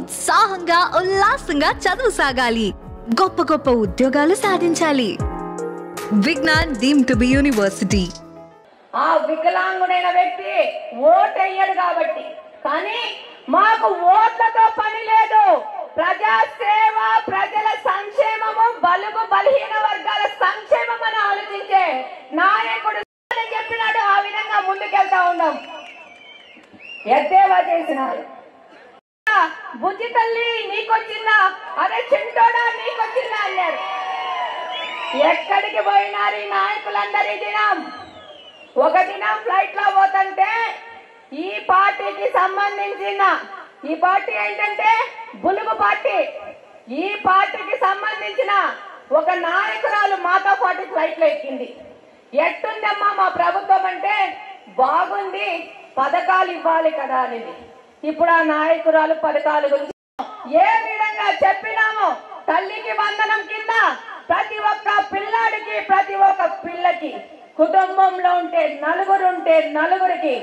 ఉత్సాహంగా ఉల్లాసంగా చదువు సాగాలి, గొప్ప గొప్ప ఉద్యోగాలు సాధించాలి. Vignan deemed to be university. ఆ వికలాంగుడైన వ్యక్తి ఓటెయ్యడు కాబట్టి, కానీ మాకు ఓట్లతో పని లేదు. ప్రజాసేవ, ప్రజల సంక్షేమము, బలుగు బలహీన వర్గాల సంక్షేమం అని ఆలోచించే నాయకుడు చెప్పినాడు. ఆ విధంగా ముందుకెళ్తా ఉన్నాం. ఎద్దేవా చేసినారు. బుజ్జి తల్లి నీకొచ్చిందా, అదే చింటోడా నీకొచ్చిందా అన్నారు. ఎక్కడికి పోయినారు ఈ నాయకులందరి దినం? ఒక దినం ఫ్లైట్ లో పోతుంటే ఈ పార్టీకి సంబంధించిన, ఈ పార్టీ ఏంటంటే బులుగు పార్టీ, ఈ పార్టీకి సంబంధించిన ఒక నాయకురాలు మాతో పాటు ఫ్లైట్ లో ఎక్కింది. ఎట్టుందమ్మా మా ప్రభుత్వం అంటే, బాగుంది, పథకాలు ఇవ్వాలి కదా అనేది. ఇప్పుడు ఆ నాయకురాలు పథకాల గురించి ఏ విధంగా చెప్పినామో, తల్లికి వందనం కింద ప్రతి ఒక్క పిల్లాడికి, ప్రతి ఒక్క పిల్లకి, కుటుంబంలో ఉంటే నలుగురికి,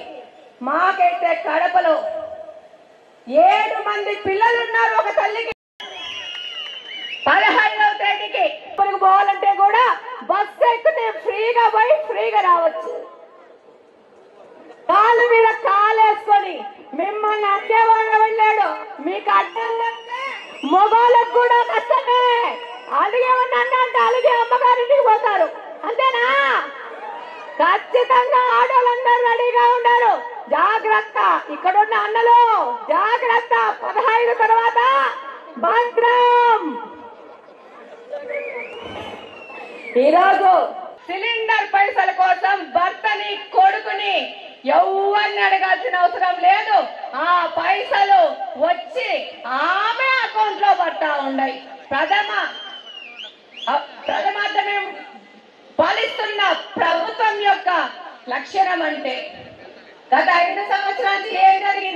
మాకైతే కడపలో 7 మంది పిల్లలు ఉన్నారు ఒక తల్లికి. 15వ తేదీకి ఇప్పటికి పోవాలంటే కూడా బస్సు ఎక్కితే ఫ్రీగా పోయి ఫ్రీగా రావచ్చు. కాలు మీద కాలేసుకొని మిమ్మల్ని అడ్డేవాడు వెళ్ళాడు. మీకు అడ్డం మొగోళ్ళకు కూడా కష్టమే. అలిగేమన్నా అంటే అలిగే అమ్మగారింటికి పోతారు, అంతేనా? ఖచ్చితంగా ఆడోళ్ళందరూ రెడీగా ఉన్నారు. జాగ్రత్త, ఇక్కడున్న అన్నలు జాగ్రత్త. 15 తర్వాత భద్రం. ఈరోజు సిలిండర్ పైసల కోసం భర్తని, కొడుకుని ఎవరిని అడగాల్సిన అవసరం లేదు. ఆ పైసలు వచ్చి ఆమె అకౌంట్ లో పడతా ఉన్నాయి. ప్రథమార్థమే పాలిస్తున్న ప్రభుత్వం యొక్క లక్షణం అంటే, గత 5 సంవత్సరానికి ఏం జరిగింది?